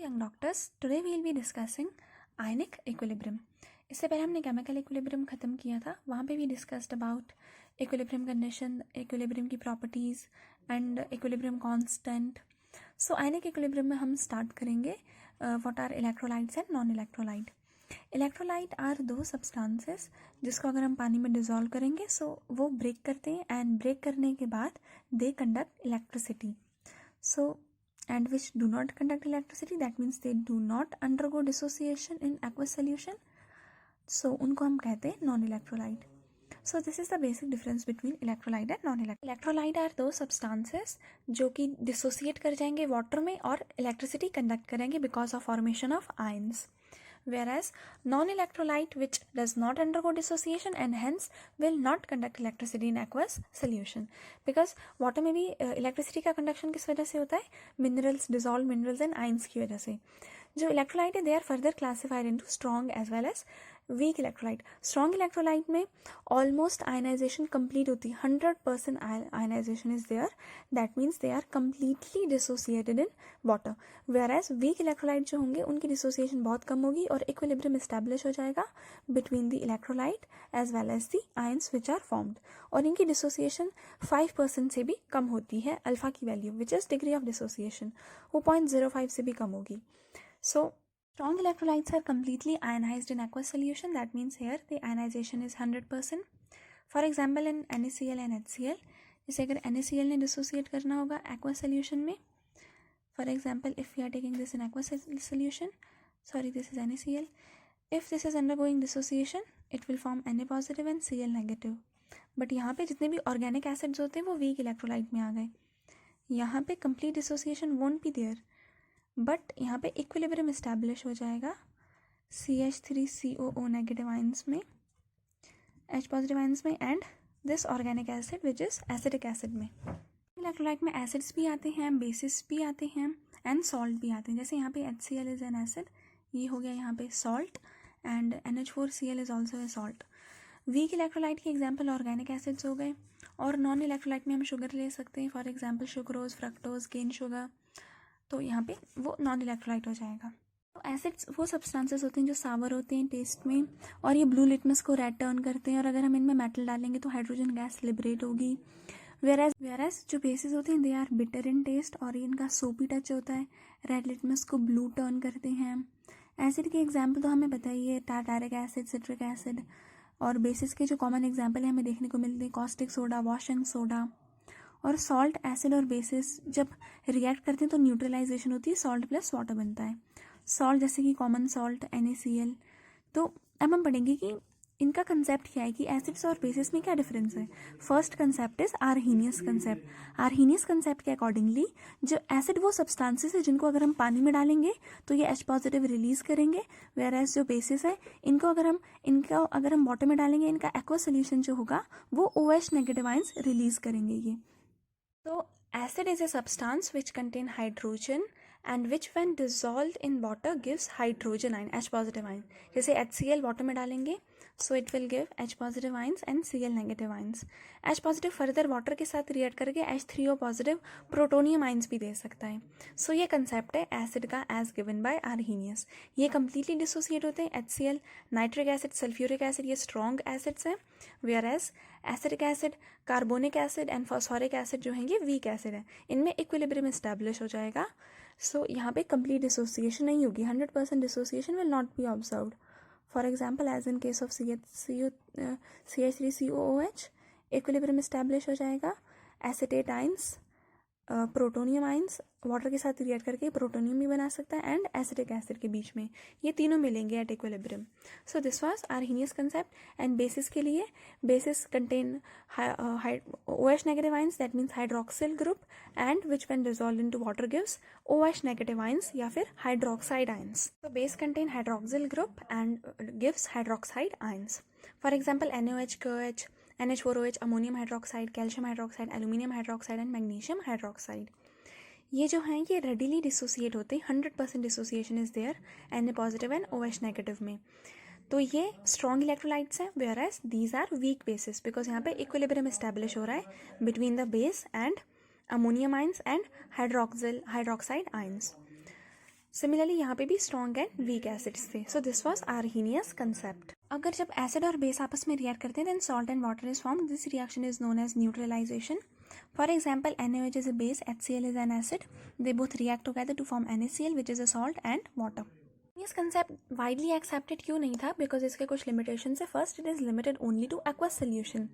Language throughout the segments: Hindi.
young doctors, today we will be discussing ionic equilibrium. इससे पहले हमने केमिकल इक्विलिब्रियम ख़त्म किया था. वहाँ पे भी discussed about equilibrium condition, equilibrium की properties and equilibrium constant. So ionic equilibrium में हम स्टार्ट करेंगे what are electrolytes and non electrolyte. Electrolyte are दो सब्सटेंसेस जिसको अगर हम पानी में डिज़ोल्व करेंगे सो वो ब्रेक करते हैं एंड ब्रेक करने के बाद they conduct electricity. So and which do not conduct electricity, that means they do not undergo dissociation in aqueous solution, so उनको हम कहते हैं non electrolyte. So this is the basic difference between electrolyte and non electrolyte. Electrolyte are those substances जो कि dissociate कर जाएंगे water में और electricity conduct करेंगे because of formation of ions, whereas non-electrolyte which does not undergo dissociation and hence will not conduct electricity in aqueous solution, because water में भी electricity का conduction किस वजह से होता है? Minerals, dissolved minerals and ions की वजह से. जो electrolyte है they are further classified into strong as well as weak electrolyte. Strong electrolyte में almost ionization complete होती है, 100% ionization is there, that means they are completely dissociated in water, whereas weak electrolyte जो होंगे उनकी dissociation बहुत कम होगी और equilibrium establish हो जाएगा between the electrolyte as well as the ions which are formed, और इनकी dissociation 5% से भी कम होती है अल्फा की value which is degree of dissociation, वो 0.05 से भी कम होगी. So strong electrolytes are completely ionized in aqueous solution, that means here the ionization is 100%. For example in NaCl and HCl, जैसे अगर NaCl ने dissociate करना होगा aqueous solution में, for example if we are taking this in aqueous solution, sorry this is NaCl, if this is undergoing dissociation it will form Na positive and Cl negative. but यहाँ पे जितने भी organic acids होते हैं वो weak electrolyte में आ गए. यहाँ पे complete dissociation won't be there, but यहाँ पे इक्विलिब्रियम इस्टेब्लिश हो जाएगा CH3COO नेगेटिव आयंस में, H पॉजिटिव आयंस में and this organic acid which is acidic acid में. इलेक्ट्रोलाइट में एसिड्स भी आते हैं, बेसिस भी आते हैं एंड सॉल्ट भी आते हैं. जैसे यहाँ पे HCl इज़ एन एसिड, ये हो गया यहाँ पे salt, and NH4Cl is also a salt. Weak electrolyte के एग्जाम्पल ऑर्गेनिक एसिड्स हो गए, और नॉन इलेक्ट्रोलाइट में हम शुगर ले सकते हैं, for example sucrose, fructose, cane sugar, तो यहाँ पे वो नॉन इलेक्ट्रोलाइट हो जाएगा. तो एसिड्स वो सब्सटेंसेस होते हैं जो सावर होते हैं टेस्ट में, और ये ब्लू लिटमस को रेड टर्न करते हैं, और अगर हम इनमें मेटल डालेंगे तो हाइड्रोजन गैस लिबरेट होगी. वेराज जो बेसिस होते हैं they are bitter in taste, और इनका सोपी टच होता है, रेड लिटमस को ब्लू टर्न करते हैं. एसिड के एग्जाम्पल तो हमें बताइए, टार्टारिक एसिड, सिट्रिक एसिड, और बेसिस के जो कॉमन एग्जाम्पल है हमें देखने को मिलते हैं कॉस्टिक सोडा, वॉशिंग सोडा. और सॉल्ट, एसिड और बेसिस जब रिएक्ट करते हैं तो न्यूट्रलाइजेशन होती है, सॉल्ट प्लस वाटर बनता है. सॉल्ट जैसे कि कॉमन सॉल्ट NaCl. तो अब हम पढ़ेंगे कि इनका कंसेप्ट क्या है, कि एसिड्स और बेसिस में क्या डिफरेंस है. First concept is Arrhenius concept. Arrhenius concept के अकॉर्डिंगली जो एसिड वो सब्सटेंसेस है जिनको अगर हम पानी में डालेंगे तो ये H पॉजिटिव रिलीज करेंगे, वेराज जो बेसिस है इनको अगर हम वाटर में डालेंगे इनका एक्वस सोल्यूशन जो होगा वो OH नेगेटिव आयंस रिलीज करेंगे ये. So acid is a substance which contain hydrogen and which when dissolved in water gives hydrogen ion, H positive ion. जैसे HCl वाटर में डालेंगे so it will give H positive ions and Cl negative ions. H positive further water के साथ रिएक्ट करके H3O positive प्रोटोनियम आइंस भी दे सकता है. सो ये कंसेप्ट है एसिड का एज गिवन बाय आर्हीनियस. ये कम्प्लीटली डिसोसिएट होते हैं. HCl, nitric acid, sulphuric acid ये स्ट्रॉन्ग एसिड्स हैं, whereas acidic acid, carbonic acid and phosphoric acid जो हैं ये वीक एसिड है. इनमें इक्विलिब्रियम इस्टेब्लिश हो जाएगा. सो यहाँ पे कंप्लीट डिसोसिएशन नहीं होगी, 100% dissociation will not be observed. For example as in case of CH3COOH equilibrium establish हो जाएगा. Acetate ions, protonium ions water के साथ रिएक्ट करके प्रोटोनियम भी बना सकता है, एंड एसिडिक एसिड के बीच में ये तीनों मिलेंगे at equilibrium. So this was Arrhenius concept. And bases के लिए basis contain OH negative ions, that means hydroxyl group, and which when dissolved into water gives OH negative ions या फिर हाइड्रोक्साइड आइंस. तो base contain hydroxyl group and gives hydroxide ions. For example NaOH, KOH, NH4OH, ammonium hydroxide, calcium hydroxide, aluminium hydroxide and magnesium hydroxide. ये जो हैं ये रेडिली डिसोसिएट होते हैं, 100% dissociation is there Na positive and OH negative में. तो ये स्ट्रॉन्ग इलेक्ट्रोलाइट्स हैं, whereas these are weak bases, because यहाँ पे इक्विलिब्रियम इस्टेब्लिश हो रहा है between the base and ammonium ions and hydroxide ions. Similarly यहाँ पे भी स्ट्रॉन्ग एंड वीक एसिड्स थे. So this was Arrhenius concept. अगर जब एसिड और बेस आपस में रिएक्ट करते हैं then salt and water is form. This reaction is known as neutralisation. For example, NaOH is a base, HCl is an acid. They both react together to form NaCl, which is a salt, and water. This concept widely accepted क्यों नहीं था? Because इसके कुछ limitations है. First, it is limited only to aqueous solution.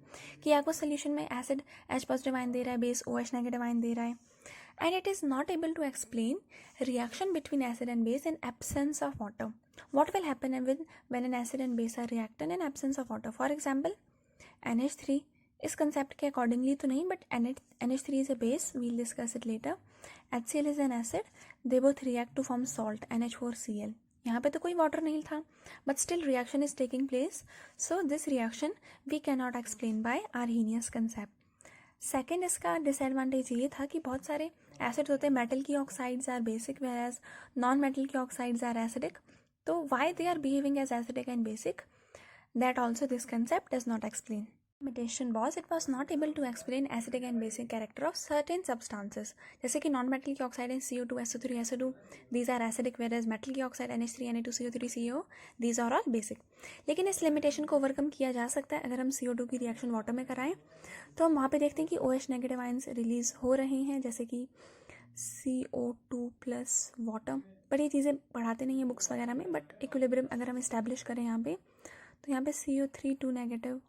कि aqueous solution में acid H positive ion दे रहा है, base OH negative ion दे रहा है. And it is not able to explain reaction between acid and base in absence of water. What will happen when an acid and base are reactant in absence of water? For example, NH3. इस कंसेप्ट के अकॉर्डिंगली तो नहीं, but NH3 is a base, we'll discuss it later. HCl is an acid, they both react to form salt NH4Cl. यहाँ पे तो कोई वाटर नहीं था, but still reaction is taking place. So this reaction we can not explain by Arrhenius concept. Second, इसका डिसएडवांटेज ये था कि बहुत सारे एसिड्स होते हैं, मेटल की oxides are basic whereas non metal की ऑक्साइड्स आर एसिडिक. तो why they are behaving as acidic and basic, that also this concept does not explain. Limitation was it was not able to explain acidic and basic character of certain substances. जैसे कि नॉन मेटल की ऑक्साइड है CO2 SO3 SO2, these are acidic, whereas metal की oxide NH3 Na2 CO3 CO, these are all basic. लेकिन इस लिमिटेशन को ओवरकम किया जा सकता है अगर हम CO2 की रिएक्शन वाटर में कराएं. तो हम वहाँ पे देखते हैं कि OH नेगेटिव आयंस रिलीज हो रहे हैं, जैसे कि CO2 प्लस वाटर. बट ये चीज़ें पढ़ाते नहीं हैं बुक्स वगैरह में, बट इक्विलिब्रियम अगर हम इस्टेब्लिश करें यहाँ पे, तो यहाँ पे CO3 2 नेगेटिव,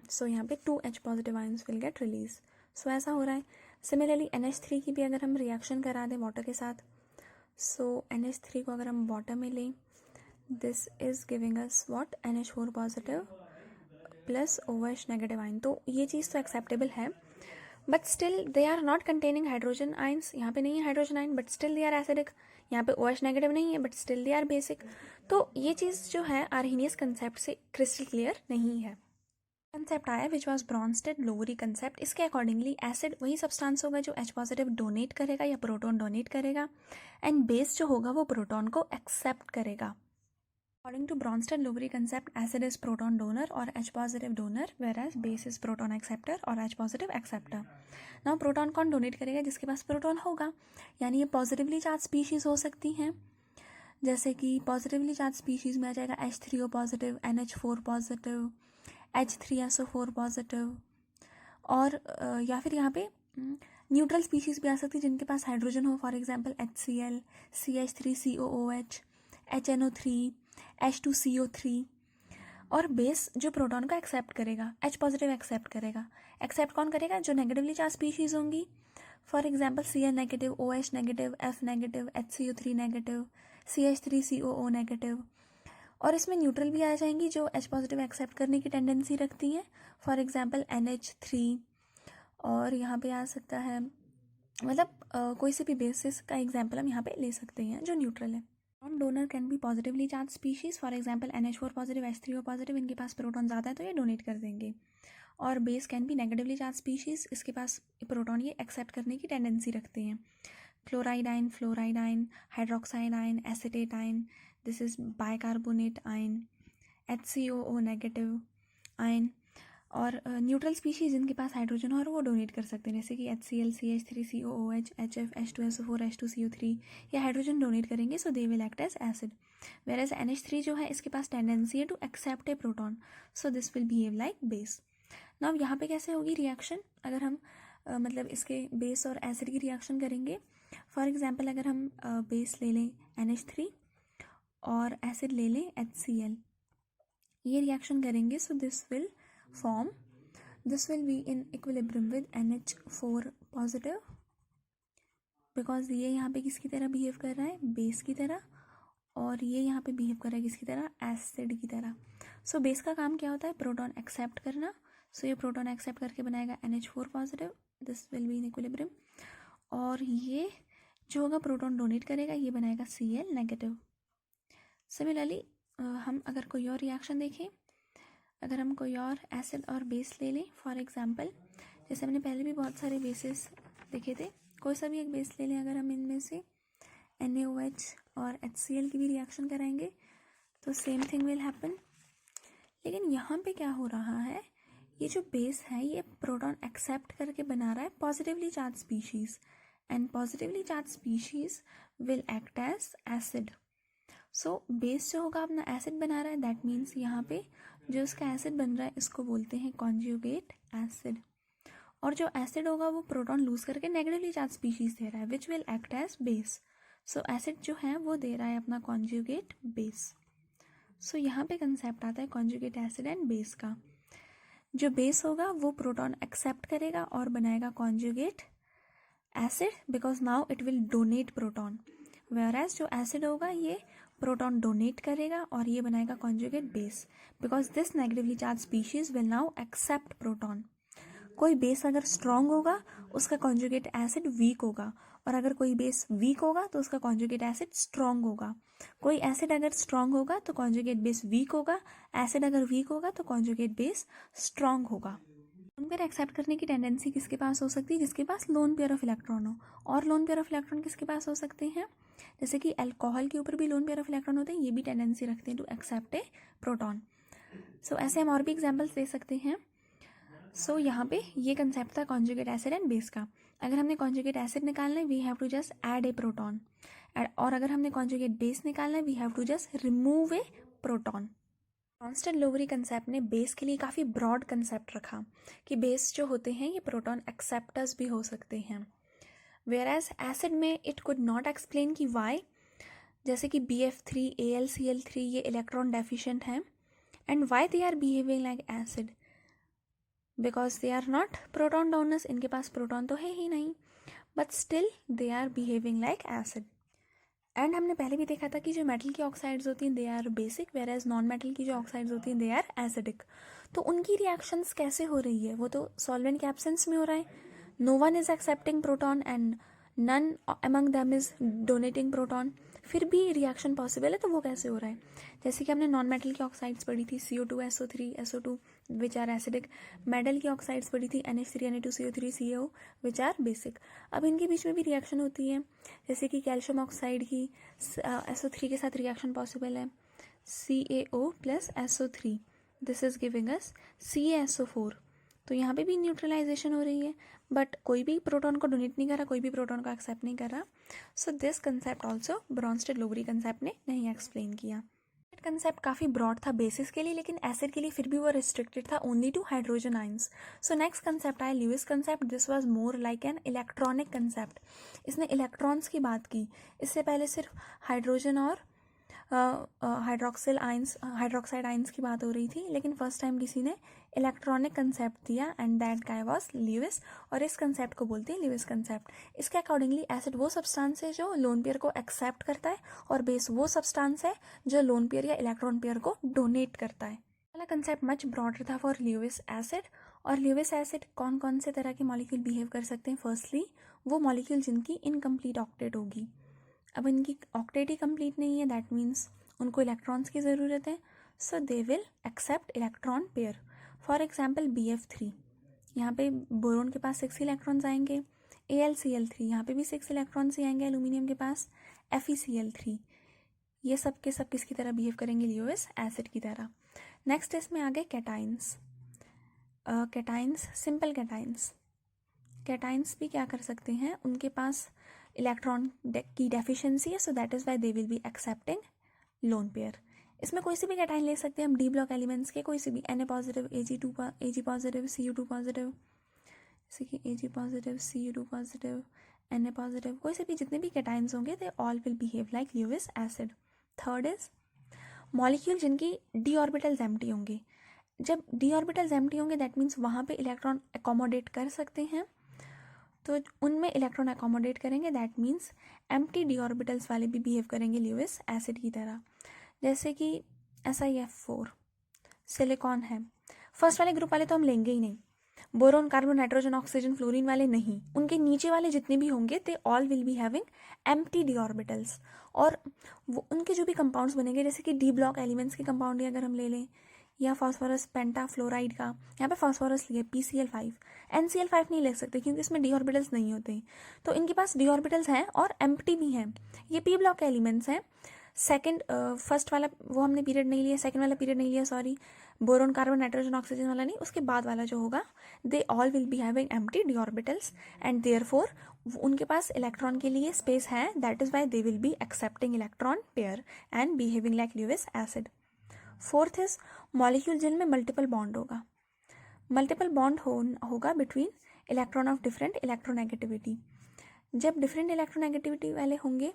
सो यहाँ पे 2H positive ions will get release. So ऐसा हो रहा है. सिमिलरली NH3 की भी अगर हम रिएक्शन करा दें वाटर के साथ, सो NH3 को अगर हम वाटर में लें, this is giving us what NH4 positive plus OH negative ion. तो ये चीज़ तो एक्सेप्टेबल है, but still they are not containing hydrogen ions. यहाँ पे नहीं है hydrogen ion, but still they are acidic. यहाँ पे OH नेगेटिव नहीं है, but still they are basic. तो ये चीज़ जो है आर्हीनियस कंसेप्ट से क्रिस्टल क्लियर नहीं है. कंसेप्ट आया which was Bronsted Lowry concept. इसके अकॉर्डिंगली एसिड वही सब्सटेंस होगा जो H पॉजिटिव डोनेट करेगा या प्रोटॉन डोनेट करेगा, एंड बेस जो होगा वो प्रोटॉन को एक्सेप्ट करेगा. According to Bronsted Lowry concept, acid is proton donor और H positive donor, whereas base is proton acceptor और H positive acceptor. Now proton कौन डोनेट करेगा? जिसके पास प्रोटॉन होगा. यानी ये पॉजिटिवली चार्ज स्पीशीज हो सकती हैं, जैसे कि पॉजिटिवली चार्ज स्पीशीज में आ जाएगा H3O positive, NH4 positive, H3SO4 positive, और या फिर यहाँ पे न्यूट्रल स्पीशीज़ भी आ सकती है जिनके पास हाइड्रोजन हो. For example HCl, CH3COOH, HNO3, H2CO3. और बेस जो प्रोटॉन को एक्सेप्ट करेगा, H पॉजिटिव एक्सेप्ट करेगा. एक्सेप्ट कौन करेगा? जो नेगेटिवली चार्ज स्पीशीज़ होंगी. For example Cl negative, OH negative, F negative, HCO3 negative, CH3COO negative. और इसमें न्यूट्रल भी आ जाएंगी जो H पॉजिटिव एक्सेप्ट करने की टेंडेंसी रखती हैं. For example NH3. और यहाँ पे आ सकता है, मतलब कोई से भी बेसिस का एग्जांपल हम यहाँ पे ले सकते हैं जो न्यूट्रल है. Non donor can be positively charge species. For example NH4 positive, H3O positive, इनके पास प्रोटॉन ज़्यादा है तो ये डोनेट कर देंगे. और base can be negatively charge species, इसके पास प्रोटॉन ये एक्सेप्ट करने की टेंडेंसी रखते हैं. Chloride ion, fluoride ion, hydroxide ion, acetate ion, this is bicarbonate ion, HCOO negative ion. और न्यूट्रल स्पीशीज जिनके पास हाइड्रोजन हो और वो डोनेट कर सकते हैं, जैसे कि HCl, CH3COOH, HF, H2SO4, H2CO3, ये हाइड्रोजन डोनेट करेंगे, so they will act as acid. Where NH3 जो है इसके पास टेंडेंसी है to accept a proton, so this will behave like base. Now यहाँ पे कैसे होगी रिएक्शन? अगर हम मतलब इसके बेस और एसिड की रिएक्शन करेंगे. फॉर एग्जाम्पल अगर हम बेस ले लें NH3 और एसिड ले लें HCl, ये रिएक्शन करेंगे, सो this will be in equilibrium with NH4 positive, because ये यहाँ पे किसकी तरह बिहेव कर रहा है? बेस की तरह. और ये यहाँ पे बिहेव कर रहा है किसकी तरह? एसिड की तरह. सो बेस का काम क्या होता है? प्रोटॉन एक्सेप्ट करना. सो ये प्रोटॉन एक्सेप्ट करके बनाएगा NH4 positive, this will be in equilibrium. और ये जो होगा प्रोटॉन डोनेट करेगा, ये बनाएगा Cl नेगेटिव. सिमिलरली हम अगर कोई और रिएक्शन देखें, अगर हम कोई और एसिड और बेस ले लें, फॉर एग्जांपल जैसे हमने पहले भी बहुत सारे बेसिस देखे थे, कोई सा भी एक बेस ले लें, अगर हम इनमें से NaOH और HCl की भी रिएक्शन कराएंगे तो सेम थिंग विल हैपन. लेकिन यहाँ पे क्या हो रहा है? ये जो बेस है ये प्रोटॉन एक्सेप्ट करके बना रहा है positively charge species, and positively charged species will act as acid. So base जो होगा अपना एसिड बना रहा है, दैट मीन्स यहाँ पे जो इसका एसिड बन रहा है इसको बोलते हैं कॉन्जुगेट एसिड. और जो एसिड होगा वो प्रोटॉन लूज करके नेगेटिवली चार्ज स्पीशीज दे रहा है which will act as base. So acid जो है वो दे रहा है अपना कॉन्जुगेट बेस. सो यहाँ पे कंसेप्ट आता है कॉन्जुगेट एसिड एंड बेस का. जो बेस होगा वो प्रोटॉन एक्सेप्ट करेगा और बनाएगा conjugate acid because now it will donate proton. Whereas जो एसिड होगा ये प्रोटॉन डोनेट करेगा और ये बनाएगा conjugate base because this negatively charge species will now accept proton. कोई बेस अगर स्ट्रॉन्ग होगा उसका कॉन्जुगेट एसिड वीक होगा, और अगर कोई बेस वीक होगा तो उसका कॉन्जुगेट एसिड स्ट्रॉन्ग होगा. कोई एसिड अगर स्ट्रॉन्ग होगा तो कॉन्जुगेट बेस वीक होगा, एसिड अगर वीक होगा तो कॉन्जुगेट बेस स्ट्रॉन्ग होगा. लोन पेयर एक्सेप्ट करने की टेंडेंसी किसके पास हो सकती है? जिसके पास लोन पेयर ऑफ इलेक्ट्रॉन हो. और लोन पेयर ऑफ इलेक्ट्रॉन किसके पास हो सकते हैं? जैसे कि अल्कोहल के ऊपर भी लोन पेयर ऑफ इलेक्ट्रॉन होते हैं, ये भी टेंडेंसी रखते हैं टू एक्सेप्ट ए प्रोटॉन. सो ऐसे हम और भी एग्जाम्पल्स दे सकते हैं. सो यहाँ पे ये कंसेप्ट था कॉन्जुगेट एसिड एंड बेस का. अगर हमने कॉन्जुगेट एसिड निकालना है we have to just add a proton, और अगर हमने कॉन्जुगेट बेस निकालना है we have to just remove a proton. Bronsted Lowry concept ने बेस के लिए काफ़ी ब्रॉड कंसेप्ट रखा कि बेस जो होते हैं ये प्रोटॉन एक्सेप्टर्स भी हो सकते हैं. वेयरएज एसिड में इट कुड नॉट एक्सप्लेन कि वाई, जैसे कि BF3 AlCl3 ये इलेक्ट्रॉन डेफिशिएंट हैं, and why they are behaving like acid because they are not proton donors. इनके पास प्रोटॉन तो है ही नहीं, but still they are behaving like acid. And हमने पहले भी देखा था कि जो मेटल की ऑक्साइड्स होती हैं they are basic, whereas non metal की जो ऑक्साइड्स होती हैं दे आर एसिडिक. तो उनकी रिएक्शंस कैसे हो रही है? वो तो सॉल्वेंट के एब्सेंस में हो रहा है. No one is accepting proton and none among them is donating proton. फिर भी रिएक्शन पॉसिबल है, तो वो कैसे हो रहा है? जैसे कि हमने नॉन मेटल की ऑक्साइड्स पढ़ी थी CO2 SO3 SO2 which are acidic. Metal की ऑक्साइड्स पढ़ी थी NH3 Na2 CO3 CO which are basic. अब इनके बीच में भी रिएक्शन होती है, जैसे कि कैल्शियम ऑक्साइड की SO3 के साथ रिएक्शन पॉसिबल है, CaO plus SO3. This is giving us CaSO4. तो यहाँ पे भी न्यूट्रलाइजेशन हो रही है, बट कोई भी प्रोटॉन को डोनेट नहीं कर रहा, कोई भी प्रोटॉन को एक्सेप्ट नहीं कर रहा. So this concept also Bronsted Lowry concept ने नहीं एक्सप्लेन किया. कंसेप्ट काफ़ी ब्रॉड था बेसिस के लिए, लेकिन एसिड के लिए फिर भी वो रिस्ट्रिक्टेड था only to hydrogen ions. So next concept आया Lewis concept. This was more like an electronic concept. इसने इलेक्ट्रॉन्स की बात की. इससे पहले सिर्फ हाइड्रोजन और हाइड्रोक्साइड आइंस की बात हो रही थी, लेकिन फर्स्ट टाइम किसी ने इलेक्ट्रॉनिक कंसेप्ट दिया and that guy was Lewis, और इस कंसेप्ट को बोलते हैं ल्यूइस कंसेप्ट. इसके अकॉर्डिंगली एसिड वो सब्सटेंस है जो लोन पेयर को एक्सेप्ट करता है, और बेस वो सब्सटेंस है जो लोन पेयर या इलेक्ट्रॉन पेयर को डोनेट करता है. पहला कंसेप्ट मच ब्रॉडर था फॉर ल्यूइस एसिड. और ल्यूइस एसिड कौन कौन से तरह के मॉलिक्यूल बिहेव कर सकते हैं? फर्स्टली वो मॉलिक्यूल जिनकी इनकम्प्लीट ऑक्टेट होगी. अब इनकी ऑक्टेट ही कंप्लीट नहीं है, दैट मीन्स उनको इलेक्ट्रॉन्स की ज़रूरत है, so they will accept electron pair. For example BF3, यहाँ पे बोरोन के पास 6 इलेक्ट्रॉन्स आएंगे. AlCl3, यहाँ पे भी 6 इलेक्ट्रॉन्स ही आएंगे एल्यूमिनियम के पास. FeCl3, ये सब के सब किसकी तरह बिहेव करेंगे? ल्यूइस एसिड की तरह. नेक्स्ट इसमें आ गए cations. Cations, simple cations. Cations भी क्या कर सकते हैं? उनके पास इलेक्ट्रॉन की डेफिशिएंसी है, so that is why they will be accepting lone pair. इसमें कोई से भी कैटाइन ले सकते हैं हम, डी ब्लॉक एलिमेंट्स के कोई से भी. Na positive, Ag positive, Cu2 positive, जैसे कि Ag positive, Cu2 positive, Na positive, कोई से भी जितने भी कैटाइंस होंगे they all will behave like Lewis acid. Third is molecule जिनकी d ऑर्बिटल्स एम्प्टी होंगे. जब d ऑर्बिटल्स एम्प्टी होंगे दैट मीन्स वहाँ पे इलेक्ट्रॉन अकोमोडेट कर सकते हैं, तो उनमें इलेक्ट्रॉन अकोमोडेट करेंगे, that means empty D orbitals वाले भी बिहेव करेंगे ल्यूइस एसिड की तरह. जैसे कि SiF4 सिलिकॉन है, फर्स्ट वाले ग्रुप वाले तो हम लेंगे ही नहीं. Boron, carbon, nitrogen, oxygen, fluorine वाले नहीं. उनके नीचे वाले जितने भी होंगे they all will be having empty D orbitals. और वो उनके जो भी कंपाउंड्स बनेंगे, जैसे कि डी ब्लॉक एलिमेंट्स के कंपाउंड अगर हम ले लें, या फास्फोरस पेंटाफ्लोराइड का, यहाँ पे फास्फोरस लिए PCl5, NCl5 नहीं ले सकते क्योंकि इसमें डी ऑर्बिटल्स नहीं होते. तो इनके पास डी ऑर्बिटल्स हैं और एम्प्टी भी हैं. ये P ब्लॉक एलिमेंट्स हैं. सेकंड, फर्स्ट वाला वो हमने पीरियड नहीं लिया, सेकंड वाला पीरियड नहीं लिया, sorry, boron, carbon, nitrogen, oxygen वाला नहीं, उसके बाद वाला जो होगा they all will be having empty D orbitals, and therefore उनके पास इलेक्ट्रॉन के लिए स्पेस है, that is why they will be accepting electron pair and behaving like Lewis acid. Fourth is molecule जिनमें मल्टीपल बॉन्ड होगा। मल्टीपल बॉन्ड होगा between electron of different electronegativity. जब डिफरेंट इलेक्ट्रोनेगेटिविटी वाले होंगे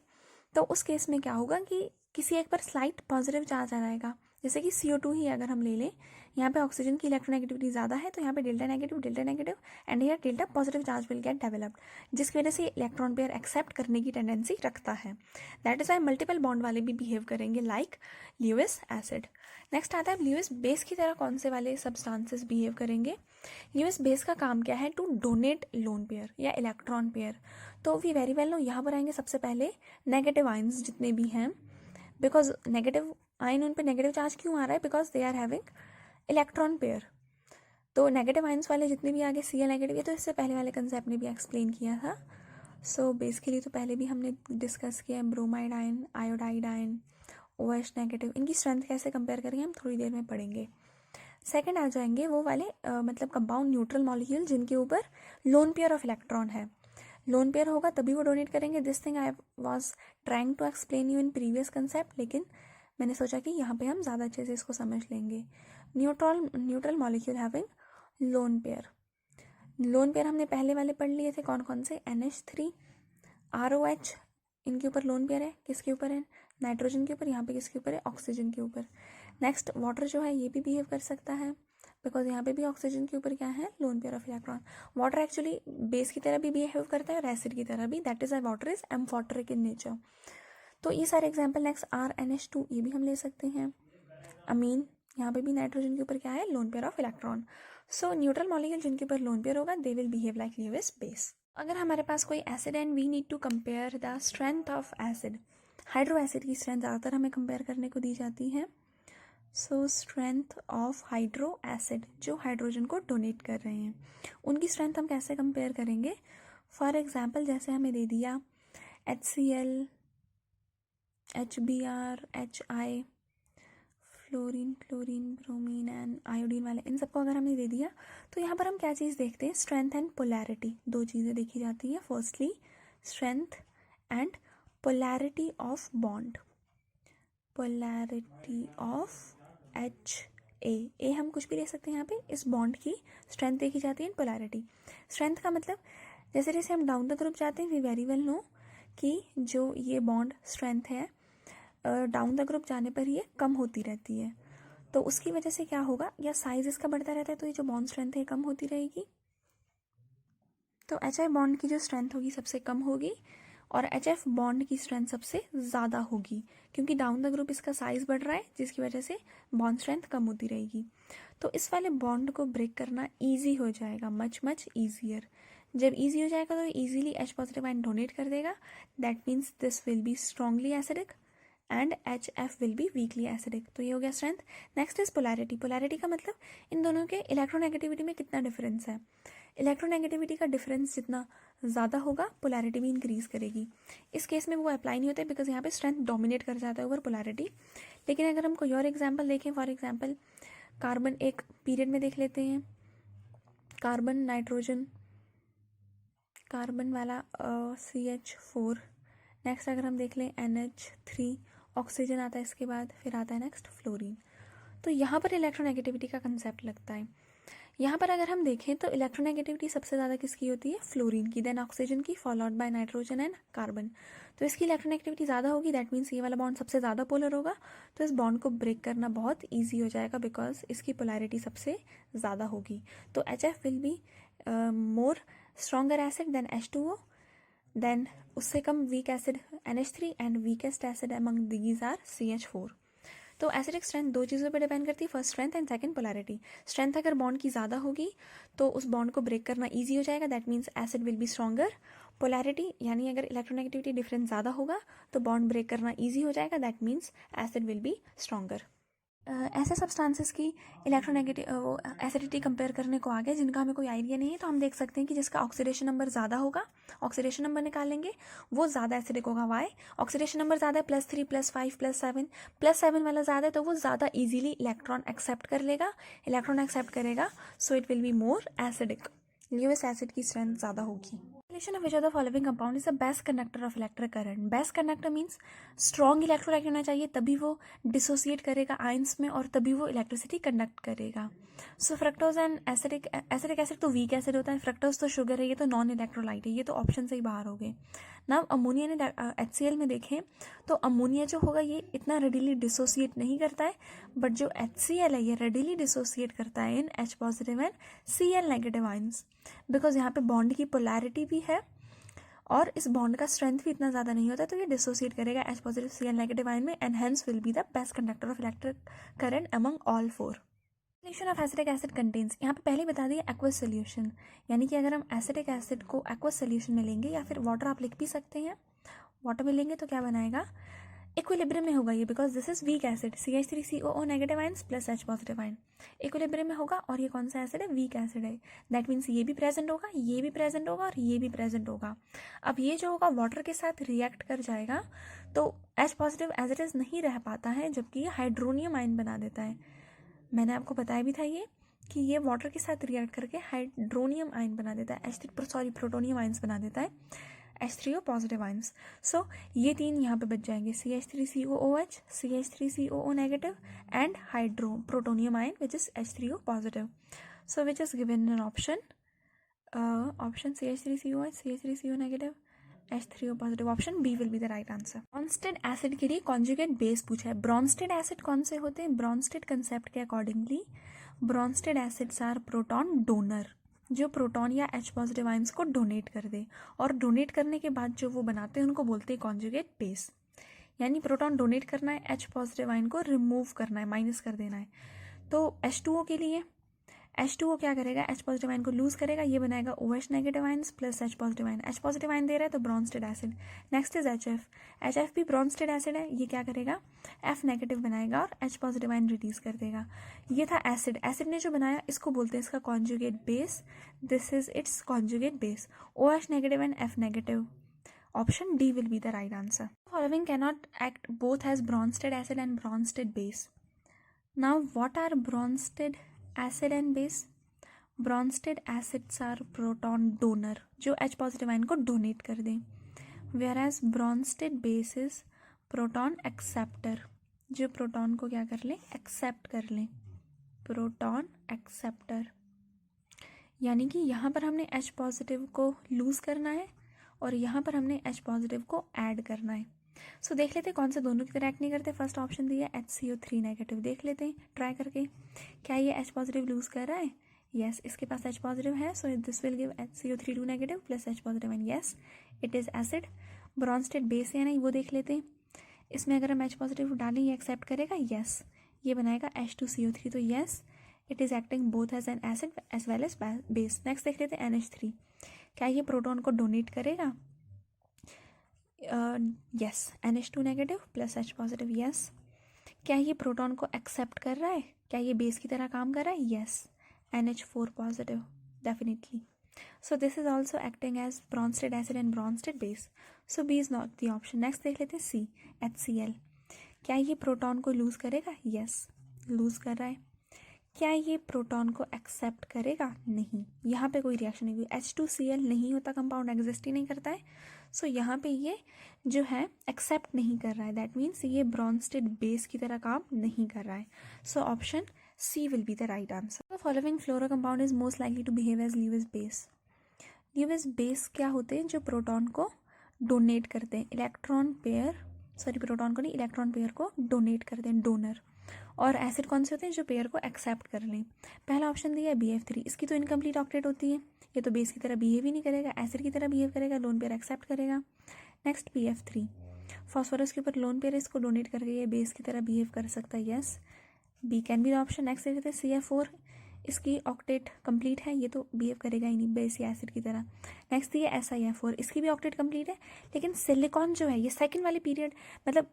तो उस केस में क्या होगा कि किसी एक पर स्लाइट पॉजिटिव चार्ज आ जाएगा। जैसे कि CO2 ही अगर हम ले लें, यहाँ पे ऑक्सीजन की इलेक्ट्रोनेगेटिविटी ज़्यादा है तो यहाँ पे delta negative and here delta positive charge will get developed, जिसकी वजह से इलेक्ट्रॉन पेयर एक्सेप्ट करने की टेंडेंसी रखता है। That is why multiple bond वाले भी बिहेव करेंगे लाइक ल्यूइस एसिड। नेक्स्ट आता है ल्यूइस बेस की तरह कौन से वाले सब्सटेंसेस बिहेव करेंगे। ल्यूइस बेस का काम क्या है, टू डोनेट लोन पेयर या इलेक्ट्रॉन पेयर। तो वी वेरी वेल नो, यहाँ पर आएंगे सबसे पहले नेगेटिव आयंस जितने भी हैं, बिकॉज नेगेटिव आयन उन पर नेगेटिव चार्ज क्यों आ रहा है, because they are having electron pair. तो नेगेटिव आयंस वाले जितने भी आगे Cl नेगेटिव, ये तो इससे पहले वाले कंसेप्ट ने भी एक्सप्लेन किया था। सो बेसिकली तो पहले भी हमने डिस्कस किया, bromide ion, iodide ion, OH negative, इनकी स्ट्रेंथ कैसे कंपेयर करेंगे हम थोड़ी देर में पढ़ेंगे। सेकंड आ जाएंगे वो वाले मतलब कंपाउंड न्यूट्रल मॉलिक्यूल जिनके ऊपर लोन पेयर ऑफ इलेक्ट्रॉन है। लोन पेयर होगा तभी वो डोनेट करेंगे। This thing I was trying to explain you in previous concept, लेकिन मैंने सोचा कि यहाँ पे हम ज़्यादा अच्छे से इसको समझ लेंगे। Neutral molecule having lone pair. Lone pair हमने पहले वाले पढ़ लिए थे, कौन कौन से, NH3, ROH, इनके ऊपर लोन पेयर है। किसके ऊपर है, नाइट्रोजन के ऊपर। यहाँ पे किसके ऊपर है, ऑक्सीजन के ऊपर। नेक्स्ट वाटर जो है ये भी बिहेव कर सकता है, बिकॉज यहाँ पे भी ऑक्सीजन के ऊपर क्या है, lone pair of electron. Water actually base की तरह भी बिहेव करता है और एसिड की तरह भी, that is Y water is amphoteric in nature. तो ये सारे एग्जाम्पल। नेक्स्ट RNH2, ये भी हम ले सकते हैं। अमीन, यहाँ पे भी नाइट्रोजन के ऊपर क्या है, lone pair of electron. So neutral molecule जिनके ऊपर लोन पेयर होगा they will behave like Lewis base. अगर हमारे पास कोई acid and we need to compare the strength of acid, hydro acid की स्ट्रेंथ ज़्यादातर हमें कंपेयर करने को दी जाती है। So strength of hydro acid, जो हाइड्रोजन को डोनेट कर रहे हैं, उनकी स्ट्रेंथ हम कैसे कंपेयर करेंगे। फॉर एग्जाम्पल जैसे हमें दे दिया HCl, HBr, HI, fluorine, chlorine, bromine and iodine वाले, इन सबको अगर हमने दे दिया तो यहाँ पर हम क्या चीज़ देखते हैं, स्ट्रेंथ एंड पोलैरिटी, दो चीज़ें देखी जाती हैं। Firstly strength and polarity of bond, polarity of HA हम कुछ भी ले सकते हैं। यहाँ पे इस बॉन्ड की स्ट्रेंथ देखी जाती है इन पोलैरिटी। स्ट्रेंथ का मतलब जैसे जैसे हम डाउन द ग्रुप जाते हैं, वी वेरी वेल नो कि जो ये बॉन्ड स्ट्रेंथ है डाउन द ग्रुप जाने पर ये कम होती रहती है। तो उसकी वजह से क्या होगा, या साइज इसका बढ़ता रहता है तो ये जो बॉन्ड स्ट्रेंथ है कम होती रहेगी। तो HI बॉन्ड की जो स्ट्रेंथ होगी सबसे कम होगी और HF बॉन्ड की स्ट्रेंथ सबसे ज़्यादा होगी, क्योंकि डाउन द ग्रुप इसका साइज बढ़ रहा है जिसकी वजह से बॉन्ड स्ट्रेंथ कम होती रहेगी। तो इस वाले बॉन्ड को ब्रेक करना ईजी हो जाएगा, मच ईजियर। जब ईजी हो जाएगा तो easily H positive ion donate कर देगा, that means this will B strongly acidic and HF will B weakly acidic. तो ये हो गया strength. Next is polarity. Polarity का मतलब इन दोनों के इलेक्ट्रोनेगेटिविटी में कितना डिफरेंस है। इलेक्ट्रोनेगेटिविटी का डिफरेंस जितना ज़्यादा होगा पोलैरिटी भी इंक्रीज करेगी। इस केस में वो अप्लाई नहीं होता है बिकॉज यहाँ पे स्ट्रेंथ डोमिनेट कर जाता है ओवर पोलैरिटी। लेकिन अगर हम कोई और एग्जाम्पल देखें, फॉर एग्जाम्पल कार्बन एक पीरियड में देख लेते हैं, कार्बन नाइट्रोजन, कार्बन वाला CH4। नेक्स्ट अगर हम देख लें NH3, ऑक्सीजन आता है इसके बाद, फिर आता है नेक्स्ट फ्लोरीन। तो यहाँ पर इलेक्ट्रोनेगेटिविटी का कंसेप्ट लगता है। यहाँ पर अगर हम देखें तो इलेक्ट्रोनेगेटिविटी सबसे ज़्यादा किसकी होती है, फ्लोरीन की, देन ऑक्सीजन की, followed by nitrogen and carbon. तो इसकी इलेक्ट्रोनेगेटिविटी ज़्यादा होगी, दैट मीन्स ये वाला बॉन्ड सबसे ज़्यादा पोलर होगा। तो इस बॉन्ड को ब्रेक करना बहुत ईजी हो जाएगा बिकॉज इसकी पोलैरिटी सबसे ज़्यादा होगी। तो HF will be more stronger acid then H2O, then उससे कम weak acid NH3 and weakest acid among these are CH4। तो एसिडिक स्ट्रेंथ दो चीज़ों पर डिपेंड करती है, first strength and second polarity. Strength अगर बॉन्ड की ज़्यादा होगी तो उस बॉन्ड को ब्रेक करना ईजी हो जाएगा, that means acid will be stronger. Polarity यानी अगर इलेक्ट्रोनेगेटिविटी डिफरेंस ज़्यादा होगा तो बॉन्ड ब्रेक करना ईजी हो जाएगा, that means acid will be stronger. ऐसे सब्सटेंसेस की इलेक्ट्रोनेगेटिव एसिडिटी कंपेयर करने को आ गए जिनका हमें कोई आइडिया नहीं है, तो हम देख सकते हैं कि जिसका ऑक्सीडेशन नंबर ज़्यादा होगा, ऑक्सीडेशन नंबर निकालेंगे, वो ज़्यादा एसिडिक होगा। वाई, ऑक्सीडेशन नंबर ज़्यादा है, +3, +5, +7, +7 वाला ज़्यादा है तो वो ज़्यादा ईजिली इलेक्ट्रॉन एक्सेप्ट कर लेगा, इलेक्ट्रॉन एक्सेप्ट करेगा, so it will be more acidic. Lewis acid की स्ट्रेंथ ज़्यादा होगी। Definition of which of the following compound is the best conductor of electric current? Best conductor means strong electrolyte होना चाहिए, तभी वो डिसोसिएट करेगा आयंस में और तभी वो इलेक्ट्रिसिटी कंडक्ट करेगा. सो फ्रक्टोज एंड एसिडिक एसिड तो वीक एसिड होता है, फ्रक्टोज तो शुगर है, ये तो नॉन इलेक्ट्रोलाइट है, ये तो ऑप्शन से ही बाहर हो गए. नाउ अमोनिया ने HCl में देखें तो अमोनिया जो होगा ये इतना रेडिली डिसोसिएट नहीं करता है, बट जो HCl है ये रेडिली डिसोसिएट करता है इन H positive and Cl negative ions, because यहाँ पे बॉन्ड की पोलैरिटी भी है और इस बॉन्ड का स्ट्रेंथ भी इतना ज़्यादा नहीं होता, तो ये डिसोसिएट करेगा H positive Cl negative ion में and hence will be the best conductor of electric current among all four. Solution of acetic acid contains, यहाँ पे पहले बता दिया एक्वस सोल्यूशन, यानी कि अगर हम एसिटिक एसिड को एक्वस सोल्यूशन में लेंगे या फिर वाटर आप लिख भी सकते हैं, वाटर में लेंगे तो क्या बनाएगा, इक्विलिब्रियम में होगा ये, because this is weak acid CH3COO negative ions plus H positive ion, equilibrium में होगा और ये कौन सा एसिड है, वीक एसिड है. दैट मीन्स ये भी प्रेजेंट होगा, ये भी प्रेजेंट होगा और ये भी प्रेजेंट होगा. अब ये जो होगा वाटर के साथ रिएक्ट कर जाएगा तो H positive as it is नहीं रह पाता है, जबकि ये हाइड्रोनियम आयन बना देता है. मैंने आपको बताया भी था ये कि ये वाटर के साथ रिएक्ट करके हाइड्रोनियम आयन बना देता है, प्रोटोनियम आयन्स बना देता है, H3O पॉजिटिव आयन्स. सो ये तीन यहाँ पे बच जाएंगे, CH3COOH, CH3COO negative and protonium ion which is H3O positive. So which is given in option CH3COH, CH3CO negative, H3O positive. Option B will be the right answer. Bronsted acid के लिए कॉन्जुगेट बेस पूछा है. ब्रॉन्स्टेड एसिड कौन से होते हैं, ब्रॉन्स्टेड कंसेप्ट के accordingly Bronsted acids are proton donor, जो प्रोटॉन या H पॉजिटिव आयंस को डोनेट कर दे, और डोनेट करने के बाद जो वो बनाते हैं उनको बोलते हैं कॉन्जुगेट बेस. यानी प्रोटॉन डोनेट करना है, H पॉजिटिव आयन को रिमूव करना है, माइनस कर देना है. तो H2O के लिए H2O क्या करेगा, H पॉजिटिव आयन को लूज करेगा, ये बनाएगा OH negative ions plus H positive ion. H positive ion दे रहा है तो Bronsted acid. Next is HF भी ब्रॉन्स्टेड एसिड है, ये क्या करेगा, F नेगेटिव बनाएगा और H पॉजिटिव आयन रिलीज कर देगा. ये था एसिड ने जो बनाया इसको बोलते हैं इसका conjugate base. This is its conjugate base, OH negative and F negative. Option D will be the right answer. Following cannot act both as Bronsted acid and Bronsted base. Now what are Bronsted acid and base. Bronsted acids are proton donor, जो H पॉजिटिव आयन को डोनेट कर दें, whereas Bronsted base is proton acceptor, जो प्रोटॉन को क्या कर लें, एक्सेप्ट कर लें, प्रोटॉन एक्सेप्टर. यानी कि यहाँ पर हमने H पॉजिटिव को लूज करना है और यहाँ पर हमने H पॉजिटिव को ऐड करना है. सो देख लेते हैं कौन से दोनों की तरह एक्ट नहीं करते. फर्स्ट ऑप्शन दिया HCO3 नेगेटिव, देख लेते हैं ट्राई करके, क्या ये H पॉजिटिव लूज कर रहा है. यस, इसके पास H पॉजिटिव है, so this will give HCO3 negative plus H positive and yes it is acid. Brønsted base है नहीं, वो देख लेते हैं. इसमें अगर हम H पॉजिटिव डालें ये एक्सेप्ट करेगा, यस, ये बनाएगा H2CO3, तो yes it is acting both as an acid as well as base. Next देख लेते हैं NH3, क्या ये प्रोटॉन को डोनेट करेगा. Yes, NH2 negative plus H positive, yes. क्या ये प्रोटॉन को एक्सेप्ट कर रहा है, क्या ये बेस की तरह काम कर रहा है, yes, NH4 positive definitely. So this is also acting as Bronsted acid and Bronsted base, so B is not the option. Next देख लेते हैं C, HCl, क्या ये प्रोटॉन को लूज करेगा, यस, लूज कर रहा है. क्या ये प्रोटॉन को एक्सेप्ट करेगा, नहीं, यहाँ पे कोई रिएक्शन नहीं हुई. H2Cl नहीं होता, कंपाउंड एग्जिस्ट ही नहीं करता है, सो यहाँ पे ये जो है एक्सेप्ट नहीं कर रहा है. दैट मीन्स ये ब्रॉन्स्टेड बेस की तरह काम नहीं कर रहा है. So option C will be the right answer. The following fluoro compound is most likely to behave as Lewis base. Lewis base क्या होते हैं, जो प्रोटॉन को डोनेट करते हैं, प्रोटॉन को नहीं, इलेक्ट्रॉन पेयर को डोनेट करते हैं, डोनर. और एसिड कौन से होते हैं, जो पेयर को एक्सेप्ट कर लें. पहला ऑप्शन दिया है BF3, इसकी तो इनकम्प्लीट ऑक्टेट होती है, ये तो बेस की तरह बिहेव ही नहीं करेगा, एसिड की तरह बिहेव करेगा, लोन पेयर एक्सेप्ट करेगा. नेक्स्ट PF3, फॉस्फोरस के ऊपर लोन पेयर इसको डोनेट करके ये बेस की तरह बिहेव कर सकता है, yes, B can be the option. Next देखते हैं CF4, इसकी ऑक्टेट कंप्लीट है, ये तो बिहेव करेगा ही नहीं बेस या एसिड की तरह. नेक्स्ट ये SiF4, इसकी भी ऑक्टेट कंप्लीट है, लेकिन सिलिकॉन जो है ये सेकेंड वाले पीरियड, मतलब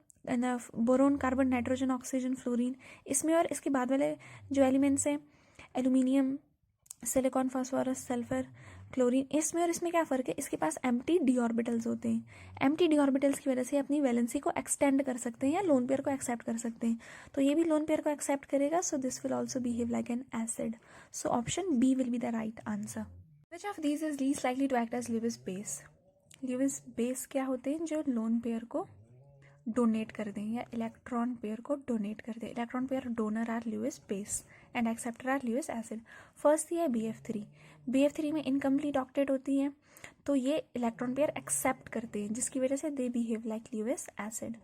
boron, carbon, nitrogen, oxygen, fluorine, इसमें और इसके बाद वाले जो एलिमेंट्स हैं aluminium, silicon, phosphorus, sulphur, chlorine, इसमें और इसमें क्या फ़र्क है, इसके पास एम्प्टी डी ऑर्बिटल्स होते हैं. एम्प्टी डी ऑर्बिटल्स की वजह से अपनी वैलेंसी को एक्सटेंड कर सकते हैं या लोन पेयर को एक्सेप्ट कर सकते हैं, तो ये भी लोन पेयर को एक्सेप्ट करेगा. So this will also behave like an acid. So option B will be the right answer. Which of these is least likely to act as Lewis base? Lewis base क्या होते हैं? जो लोन पेयर को डोनेट कर दें या इलेक्ट्रॉन पेयर को डोनेट कर दें. Electron pair donor are Lewis base and acceptor are Lewis acid. First ये है BF3. BF3 में इनकम्प्लीट ऑक्टेट होती है, तो ये इलेक्ट्रॉन पेयर एक्सेप्ट करते हैं, जिसकी वजह से they behave like Lewis acid.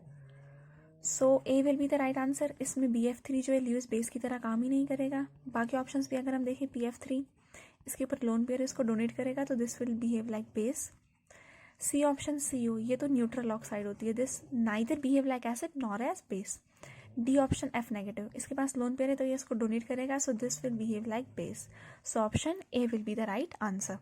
So A will be the right answer. इसमें BF3 जो है ल्यूविस बेस की तरह काम ही नहीं करेगा. बाकी ऑप्शंस भी अगर हम देखें, PF3 इसके ऊपर लोन पेयर इसको डोनेट करेगा, तो this will behave like base. C option CO, ये तो न्यूट्रल ऑक्साइड होती है. This neither behave like acid nor as base. D option F negative, इसके पास लोन पेयर है तो ये इसको डोनेट करेगा, so this will behave like base. So option A will be the right answer.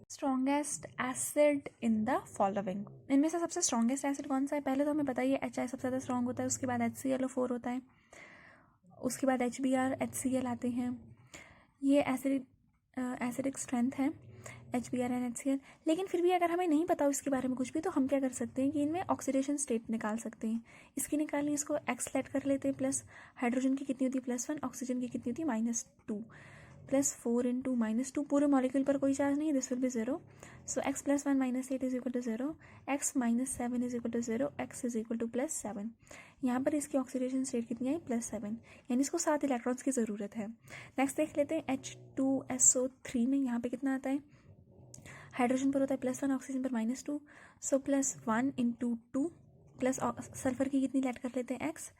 Strongest acid in the following. इनमें से सबसे स्ट्रॉन्गेस्ट एसिड कौन सा है? पहले तो हमें बताइए HI सबसे ज़्यादा स्ट्रॉन्ग होता है, उसके बाद HClO4 होता है, उसके बाद HBr HCl आते हैं. ये एसिडिक स्ट्रेंथ है HBr एंड HCl. लेकिन फिर भी अगर हमें नहीं पता इसके बारे में कुछ भी, तो हम क्या कर सकते हैं कि इनमें ऑक्सीडेशन स्टेट निकाल सकते हैं. इसकी निकालनी, इसको X लेट कर लेते हैं. प्लस हाइड्रोजन की कितनी होती है? +1. ऑक्सीजन की कितनी होती है? -2. +4 × -2. पूरे मॉलिक्यूल पर कोई चार्ज नहीं है, this will be 0. So X + 1 - 8 is equal to 0. X - 7 is equal to 0. X is equal to +7. यहाँ पर इसकी ऑक्सीडेशन स्टेट कितनी आई? +7, यानी इसको 7 इलेक्ट्रॉन्स की ज़रूरत है. नेक्स्ट देख लेते हैं H2SO3 में यहाँ पे कितना आता है? हाइड्रोजन पर होता है +1, ऑक्सीजन पर -2. सो +1 × 2 प्लस सल्फर की कितनी लेट कर लेते हैं? X.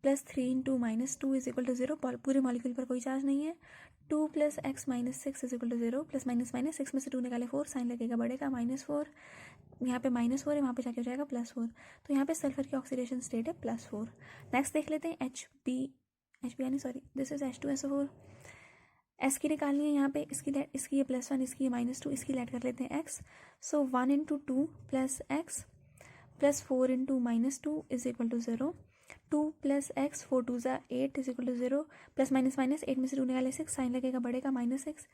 +3 × -2 is equal to 0. पूरे मॉलिक्यूल पर कोई चार्ज नहीं है. 2 + X - 6 is equal to 0. Plus minus minus 6 में से 2 निकाले 4, साइन लगेगा बढ़ेगा -4. यहाँ पे -4 है, वहाँ पे जाके हो जाएगा +4. तो यहाँ पे सल्फर की ऑक्सीडेशन स्टेट है +4. नेक्स्ट देख लेते हैं दिस इज H2SO4. S की निकालनी है यहाँ पे, इसकी ये +1, इसकी ये -2, इसकी लेट कर लेते हैं X. So 1 × 2 + X + 4 × -2 is equal to 0. 2 + X 4 × 2 = 8 is equal to 0. Plus minus minus 8 में से 2 निकाले 6, साइन लगेगा बढ़ेगा -6.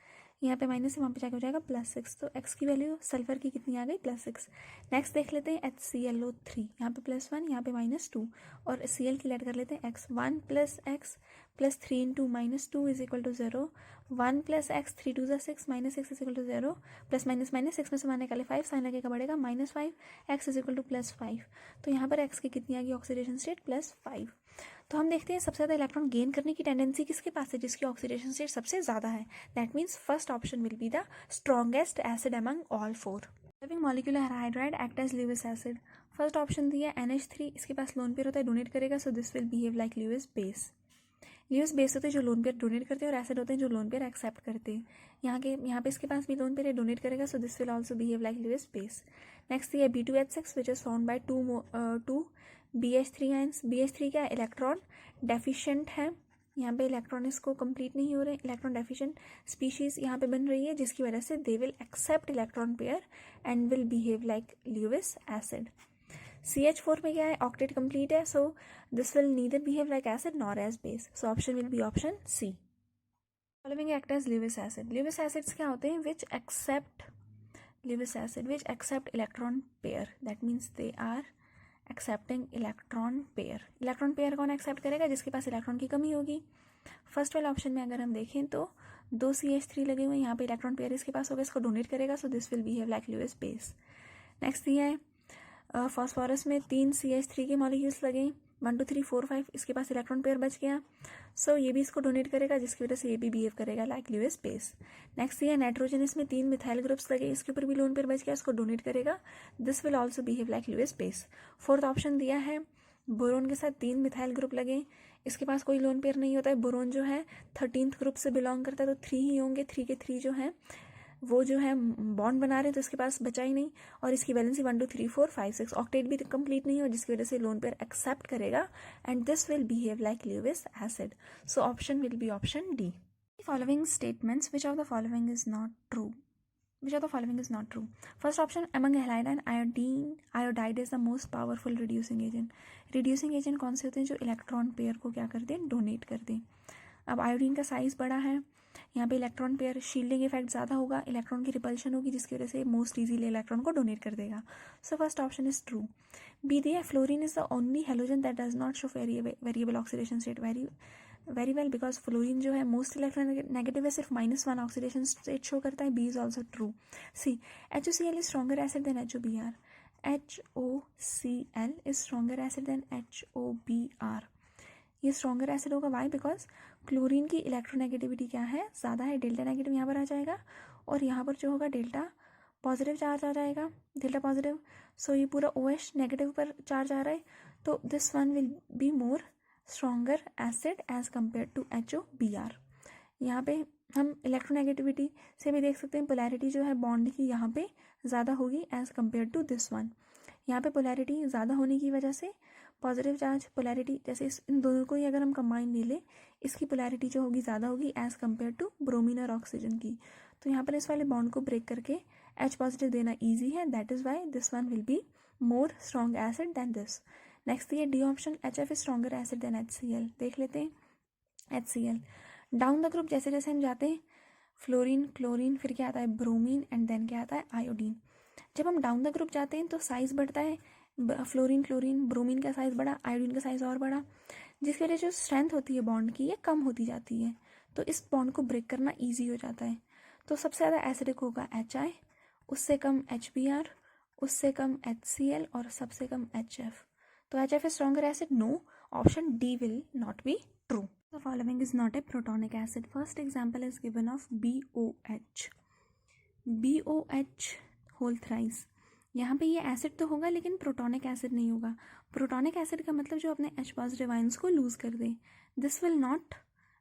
यहाँ पे माइनस है, वहाँ पे जाके हो जाएगा +6. तो X की वैल्यू सल्फर की कितनी आ गई? +6. नेक्स्ट देख लेते हैं HClO3. यहाँ पे +1, यहाँ पे -2, और Cl की लेट कर लेते हैं X. 1 + X + 3 × -2 is equal to 0. 1 + X 3 × 2 = 6, -6 is equal to 0. Plus minus minus 6 में से 1 निकाले 5, साइन लगेगा बढ़ेगा -5. X is equal to +5. तो यहाँ पर X की कितनी आ गई ऑक्सीडेशन स्टेट? +5. तो हम देखते हैं सबसे ज़्यादा इलेक्ट्रॉन गेन करने की टेंडेंसी किसके पास है? जिसकी ऑक्सीडेशन स्टेट सबसे ज़्यादा है. That means first option will be the strongest acid among all 4. Living molecular hydride act as Lewis acid. First option दिया NH3, इसके पास लोन पेयर होता है, डोनेट करेगा, so this will behave like Lewis base. Lewis base होते हैं जो लोन पेयर डोनेट करते हैं, और एसिड होते हैं जो लोन पेयर एक्सेप्ट करते हैं. यहाँ पे इसके पास भी लोन पेयर डोनेट करेगा, so this will also behave like Lewis base. Next ये B2H6 which is found by 2 BH3 ions. BH3 क्या? इलेक्ट्रॉन डेफिशिएंट है. यहाँ पे इलेक्ट्रॉन इसको कंप्लीट नहीं हो रहे, इलेक्ट्रॉन डेफिशिएंट स्पीशीज यहाँ पे बन रही है, जिसकी वजह से they will accept electron pair and will behave like Lewis acid. CH4 में क्या है? ऑक्टेट कंप्लीट है, so this will neither behave like acid nor as base. So option will be option C. Following act as Lewis acid. Lewis acids क्या होते हैं? Which accept electron pair. That means they are accepting electron pair. Electron pair कौन एक्सेप्ट करेगा? जिसके पास इलेक्ट्रॉन की कमी होगी. फर्स्ट वाले ऑप्शन में अगर हम देखें तो 2 CH3 लगे हुए हैं, यहाँ पे इलेक्ट्रॉन पेयर इसके पास होगा, इसको डोनेट करेगा, so this will behave like Lewis base. Next ये है फॉस्फोरस में 3 CH3 के मॉलिक्यूल्स लगे, 1 2 3 4 5, इसके पास इलेक्ट्रॉन पेयर बच गया, सो ये भी इसको डोनेट करेगा, जिसकी वजह से ये भी बिहेव करेगा लाइक ल्यूविस बेस. नेक्स्ट ये नाइट्रोजन, इसमें 3 मिथाइल ग्रुप्स लगे, इसके ऊपर भी लोन पेयर बच गया, इसको डोनेट करेगा, this will also behave like Lewis base. Fourth option दिया है बोरोन के साथ 3 मिथाइल ग्रुप लगे, इसके पास कोई लोन पेयर नहीं होता है. बोरोन जो है 13th ग्रुप से बिलोंग करता है, तो 3 ही होंगे. 3 के 3 जो हैं वो जो है बॉन्ड बना रहे हैं, तो इसके पास बचा ही नहीं, और इसकी वैलेंसी 1 2 3 4 5 6, ऑक्टेट भी कंप्लीट नहीं हो, जिसकी वजह से लोन पेयर एक्सेप्ट करेगा and this will behave like Lewis acid. So option will be option D. Following statements, which of the following is not true? First option, among halide and iodide is the most powerful reducing agent. Reducing agent कौन से होते हैं? जो इलेक्ट्रॉन पेयर को क्या कर दें? डोनेट कर दें. अब आयोडीन का साइज बड़ा है, यहाँ पे इलेक्ट्रॉन पेयर शील्डिंग इफेक्ट ज़्यादा होगा, इलेक्ट्रॉन की रिपल्शन होगी, जिसकी वजह से मोस्ट इजीली इलेक्ट्रॉन को डोनेट कर देगा. So first option is true. B दिया fluorine is the only halogen that does not show variable oxidation state. Very well, because fluorine जो है मोस्ट इलेक्ट्रोनेगेटिव है, सिर्फ -1 ऑक्सीडेशन स्टेट शो करता है. B is also true. C, HOCl is stronger acid than HOBr. HOCl is stronger acid than HOBr. ये स्ट्रॉन्गर एसिड होगा. वाई? बिकॉज क्लोरीन की इलेक्ट्रोनेगेटिविटी क्या है, ज़्यादा है. डेल्टा नेगेटिव यहाँ पर आ जाएगा और यहाँ पर जो होगा डेल्टा पॉजिटिव चार्ज आ जाएगा, डेल्टा पॉजिटिव. सो ये पूरा OH नेगेटिव पर चार्ज आ रहा है. तो this one will be more stronger acid as compare to HOBr. यहाँ पे हम इलेक्ट्रोनेगेटिविटी से भी देख सकते हैं, पोलैरिटी जो है बॉन्ड की यहाँ पे ज़्यादा होगी as compare to this one. यहाँ पे पोलैरिटी ज़्यादा होने की वजह से पॉजिटिव चार्ज पोलैरिटी, जैसे इन दोनों को ही अगर हम कंबाइन ले लें, इसकी पोलैरिटी जो होगी ज़्यादा होगी एज कम्पेयर टू ब्रोमीन और ऑक्सीजन की. तो यहाँ पर इस वाले बॉन्ड को ब्रेक करके H पॉजिटिव देना ईजी है. That is why this one will be more strong acid than this. Next ये D option, HF is stronger acid than HCl. देख लेते हैं. HCl डाउन द ग्रुप जैसे जैसे हम जाते हैं, फ्लोरीन, क्लोरीन, फिर क्या आता है ब्रोमीन एंड देन क्या आता है आयोडीन. जब हम डाउन द ग्रुप जाते हैं तो साइज़ बढ़ता है. फ्लोरीन, क्लोरीन, ब्रोमीन का साइज़ बढ़ा, आयोडीन का साइज़ और बढ़ा, जिसकी वजह से जो स्ट्रेंथ होती है बॉन्ड की ये कम होती जाती है. तो इस बॉन्ड को ब्रेक करना ईजी हो जाता है. तो सबसे ज़्यादा एसिडिक होगा HI, उससे कम HBr, उससे कम HCl और सबसे कम HF. तो HF is stronger acid? No. Option D will not be true. The following is not a protonic acid. First example is given of BOH. BOH whole thrice. यहाँ पे ये एसिड तो होगा लेकिन प्रोटोनिक एसिड नहीं होगा. प्रोटोनिक एसिड का मतलब जो अपने H पॉजिटिव आयंस को लूज कर दे. This will not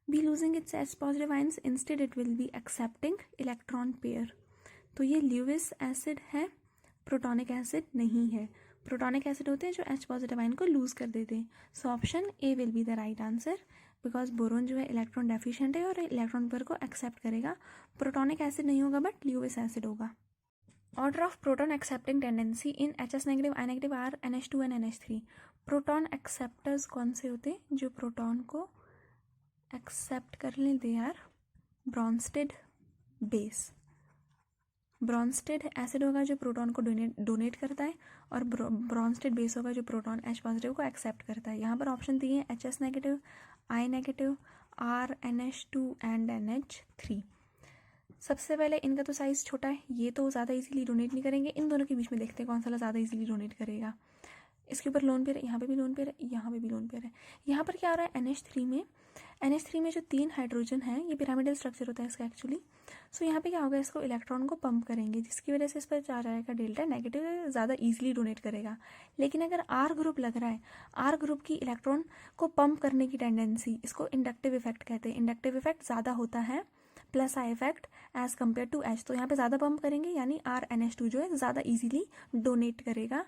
be losing its H positive ions, instead it will be accepting electron pair. तो ये ल्यूविस एसिड है, प्रोटोनिक एसिड नहीं है. प्रोटोनिक एसिड होते हैं जो H पॉजिटिव आयन को लूज कर देते हैं. So option A will be the right answer, because boron जो है इलेक्ट्रॉन डेफिशिएंट है और इलेक्ट्रॉन पेयर को एक्सेप्ट करेगा. प्रोटोनिक एसिड नहीं होगा बट ल्यूविस एसिड होगा. Order of proton accepting tendency in HS negative, I negative, R, NH2 and NH3. Proton acceptors कौन से होते हैं जो प्रोटॉन को एक्सेप्ट कर लें? They are Bronsted base. Bronsted acid होगा जो प्रोटॉन को डोनेट करता है और ब्रॉन्स्टेड बेस होगा जो प्रोटॉन H पॉजिटिव को एक्सेप्ट करता है. यहाँ पर ऑप्शन दिए हैं HS negative, I negative, R, NH2 and NH3. सबसे पहले इनका तो साइज़ छोटा है, ये तो ज़्यादा इजीली डोनेट नहीं करेंगे. इन दोनों के बीच में देखते हैं कौन सा ज़्यादा इजीली डोनेट करेगा. इसके ऊपर लोन पेयर है, यहाँ पे भी लोन पेयर है, यहाँ पे भी लोन पेयर है. यहाँ पर क्या हो रहा है NH3 में जो 3 हाइड्रोजन है, ये पिरामिडल स्ट्रक्चर होता है इसका एक्चुअली. सो यहाँ पे क्या होगा, इसको इलेक्ट्रॉन को पंप करेंगे जिसकी वजह से इस पर चार्ज आएगा डेल्टा नेगेटिव, ज़्यादा ईजिली डोनेट करेगा. लेकिन अगर R ग्रुप लग रहा है, R ग्रुप की इलेक्ट्रॉन को पंप करने की टेंडेंसी, इसको इंडक्टिव इफेक्ट कहते हैं. इंडक्टिव इफेक्ट ज़्यादा होता है plus I effect as compare to H. तो यहाँ पे ज़्यादा पंप करेंगे यानी RNH2 जो है ज़्यादा ईजिली डोनेट करेगा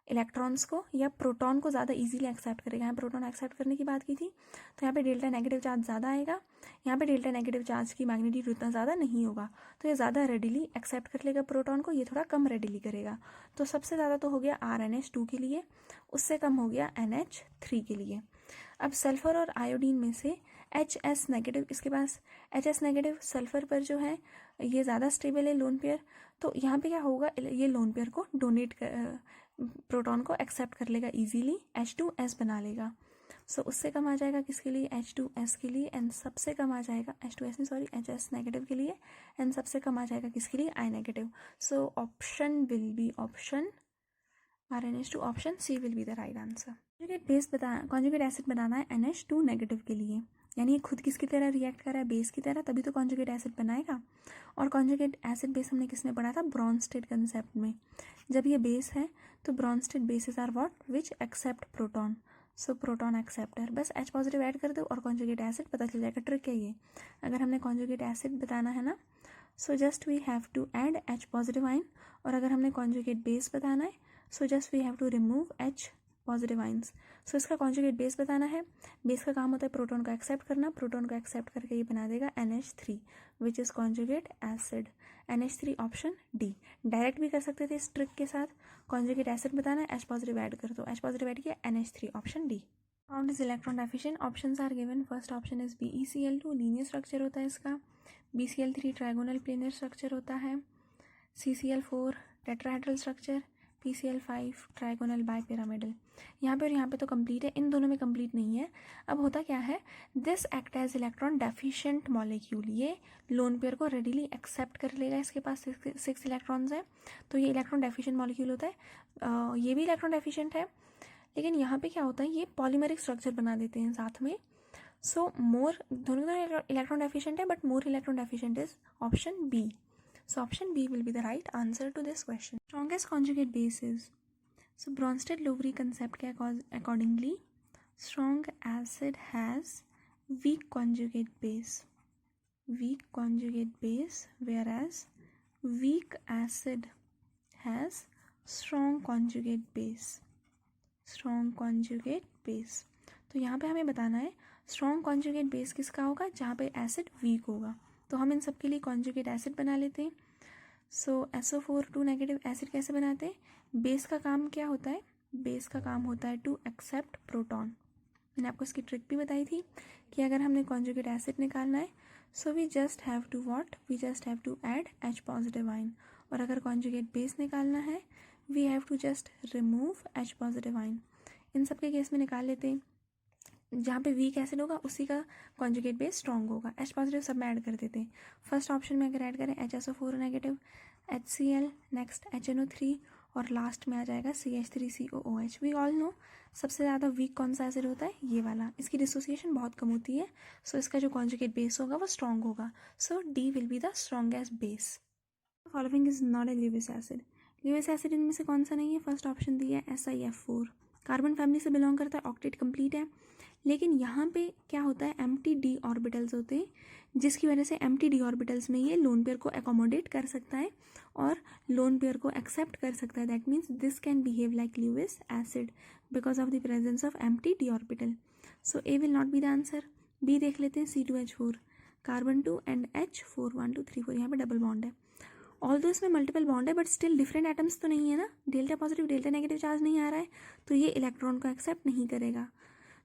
इलेक्ट्रॉन्स को, या प्रोटॉन को ज़्यादा इजीली एक्सेप्ट करेगा. यहाँ प्रोटॉन एक्सेप्ट करने की बात की थी तो यहाँ पे डेल्टा नेगेटिव चार्ज ज़्यादा आएगा. यहाँ पे डेल्टा नेगेटिव चार्ज की मैग्नीट्यूड उतना ज़्यादा नहीं होगा, तो ये ज़्यादा रेडिली एक्सेप्ट कर लेगा प्रोटॉन को, ये थोड़ा कम रेडिली करेगा. तो सबसे ज़्यादा तो हो गया RNH2 के लिए, उससे कम हो गया NH3 के लिए. अब सल्फर और आयोडीन में से HS नेगेटिव, इसके पास HS नेगेटिव सल्फर पर जो है ये ज़्यादा स्टेबल है लोन पेयर. तो यहाँ पे क्या होगा, ये लोन पेयर को डोनेट प्रोटॉन को एक्सेप्ट कर लेगा इजीली, H2S बना लेगा. सो उससे कम आ जाएगा किसके लिए, H2S के लिए. एंड सबसे कम आ जाएगा H2S नहीं सॉरी HS नेगेटिव के लिए. एंड सबसे कम आ जाएगा किसके लिए, I negative. So option will be option RNH2, option C will be the right answer. Conjugate acid बनाना है NH2 नेगेटिव के लिए, यानी ये खुद किसकी तरह रिएक्ट कर रहा है, बेस की तरह, तभी तो कॉन्जुगेट एसिड बनाएगा. और कॉन्जुगेट एसिड बेस हमने किसमें पढ़ा था, ब्रॉन्स्टेड कंसेप्ट में. जब ये बेस है तो Bronsted bases are what, which accept proton. So proton acceptor. बस H पॉजिटिव ऐड कर दो और कॉन्जुगेट एसिड पता चल जाएगा. ट्रिक है ये. अगर हमने कॉन्जुगेट एसिड बताना है ना, so just we have to add H positive ion. और अगर हमने कॉन्जुगेट बेस बताना है, so just we have to remove H positive ions. So इसका कॉन्जुगेट बेस बताना है. बेस का काम होता है प्रोटॉन को एक्सेप्ट करना. प्रोटॉन को एक्सेप्ट करके ये बना देगा NH3 which is conjugate acid. NH3 option D. Direct भी कर सकते थे इस ट्रिक के साथ. कॉन्जुगेट एसिड बताना है, H पॉजिटिव ऐड कर दो, H पॉजिटिव ऐड किया, NH3 option D. Count is electron deficient. Options are given. First option is BeCl2, linear structure होता है इसका. BCl3 ट्राइगोनल प्लेनर स्ट्रक्चर होता है. CCl4 tetrahedral structure. PCl5 trigonal bipyramidal. यहाँ पे और यहाँ पे तो कंप्लीट है, इन दोनों में कंप्लीट नहीं है। अब होता क्या है, this act as electron deficient molecule, ये लोन पेयर को रेडिली एक्सेप्ट कर लेगा, इसके पास 6 इलेक्ट्रॉन्स हैं, तो ये इलेक्ट्रॉन डेफिशिएंट मॉलिक्यूल होता है। ये भी इलेक्ट्रॉन डेफिशिएंट है, लेकिन यहाँ पे क्या होता है, ये पॉलीमेरिक स्ट्रक्चर बना देते हैं साथ में। सो मोर, दोनों इलेक्ट्रॉन डेफिशिएंट है, but more electron deficient is option B. So option B will be the right answer to this question. Strongest conjugate base is, so Bronsted-Lowry concept के accordingly, strong acid has weak conjugate base, whereas weak acid has strong conjugate base. तो यहाँ पे हमें बताना है strong conjugate base किसका होगा, जहाँ पे एसिड वीक होगा। तो हम इन सब के लिए कॉन्जुगेट एसिड बना लेते हैं। सो SO4 2 नेगेटिव एसिड कैसे बनाते हैं, बेस का काम क्या होता है, बेस का काम होता है टू एक्सेप्ट प्रोटॉन। मैंने आपको इसकी ट्रिक भी बताई थी कि अगर हमने कॉन्जुगेट एसिड निकालना है, so we just have to add H positive ion, और अगर कॉन्जुगेट बेस निकालना है, we have to just remove H positive ion. इन सब के केस में निकाल लेते हैं, जहाँ पे वीक एसिड होगा उसी का कॉन्जुगेट बेस स्ट्रॉन्ग होगा। H पॉजिटिव सब में ऐड कर देते हैं। फर्स्ट ऑप्शन में अगर ऐड करें HSO4 negative, HCl, next HNO3, और लास्ट में आ जाएगा CH3COOH। वी ऑल नो सबसे ज़्यादा वीक कौन सा एसिड होता है, ये वाला, इसकी डिसोसिएशन बहुत कम होती है, सो इसका जो कॉन्जुगेट बेस होगा वो स्ट्रॉन्ग होगा। So D will be the strongest base. Following is not a Lewis acid. Lewis acid इनमें से कौन सा नहीं है, फर्स्ट ऑप्शन दिया है SiF4, कार्बन फैमिली से बिलोंग करता है, ऑक्टेट कंप्लीट है, लेकिन यहाँ पे क्या होता है, एम्प्टी डी ऑर्बिटल्स होते हैं, जिसकी वजह से एम्प्टी डी ऑर्बिटल्स में ये लोन पेयर को एकोमोडेट कर सकता है और लोन पेयर को एक्सेप्ट कर सकता है। That means this can behave like Lewis acid because of the presence of empty D orbital. So A will not be the answer. B देख लेते हैं, C2H4, कार्बन 2 एंड H4 1 2 3 4, यहाँ पे डबल बॉन्ड है। ऑल्दो इसमें मल्टीपल बॉन्ड है, बट स्टिल डिफरेंट एटम्स तो नहीं है ना, delta positive delta negative charge नहीं आ रहा है, तो ये इलेक्ट्रॉन को एक्सेप्ट नहीं करेगा,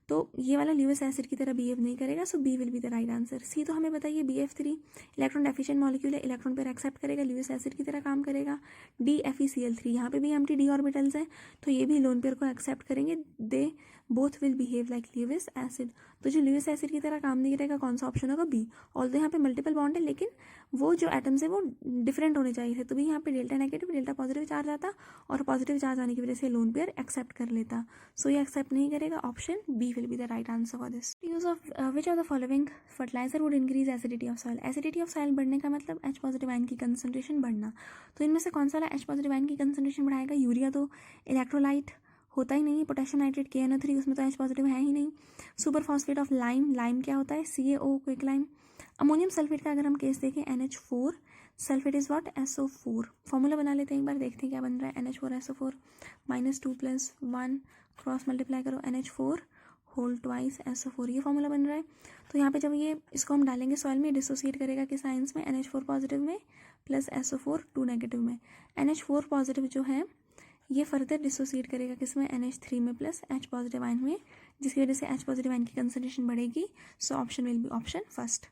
तो ये वाला ल्यूविस एसिड की तरह बिहेव नहीं करेगा। So B will be the right answer. C तो हमें बताइए BF3 इलेक्ट्रॉन डेफिशिएंट मॉलिक्यूल है, इलेक्ट्रॉन पेयर एक्सेप्ट करेगा, ल्यूविस एसिड की तरह काम करेगा। D FeCl3, यहाँ पे भी एम्प्टी डी ऑर्बिटल्स है, तो ये भी लोन पेयर को एक्सेप्ट करेंगे, they both will behave like Lewis acid. तो जो ल्यूविस एसिड की तरह काम नहीं करेगा, कौन सा ऑप्शन होगा, बी। ऑल्दो यहाँ पे मल्टीपल बॉन्ड है, लेकिन वो जो एटम्स है वो डिफरेंट होने चाहिए थे, तो भी यहाँ पे delta negative delta positive charge आता, और पॉजिटिव चार्ज आने की वजह से लोन पेयर एक्सेप्ट कर लेता। सो ये एक्सेप्ट नहीं करेगा, option B will be the right answer for this. Use of which of the following fertilizer would increase acidity of soil. Acidity of soil बढ़ने का मतलब H पॉजिटिव आयन की कंसंट्रेशन बढ़ना, तो इनमें से कौन सा H पॉजिटिव आयन की कंसंट्रेशन बढ़ाएगा, यूरिया तो इलेक्ट्रोलाइट होता ही नहीं, पोटेशियम नाइट्रेट KNO3 उसमें तो H पॉजिटिव है ही नहीं। Super phosphate of lime, lime क्या होता है, CaO quick lime. Ammonium sulphate का अगर हम केस देखें, NH4, sulphate is what, SO4। Formula बना लेते हैं एक बार, देखते हैं क्या बन रहा है। NH4SO4 -2 + 1 क्रॉस मल्टीप्लाई करो, NH4 होल ट्वाइस SO4, ये फॉर्मूला बन रहा है। तो यहाँ पे जब ये इसको हम डालेंगे सॉइल में, डिसोसिएट करेगा किस आयंस में, NH4 पॉजिटिव में प्लस SO4 2 नेगेटिव में। NH4 पॉजिटिव जो है ये फर्दर डिसोसिएट करेगा किसमें, NH3 में प्लस H पॉजिटिव आयन में, जिसकी वजह से H पॉजिटिव आयन की कंसंट्रेशन बढ़ेगी। सो option will be option first.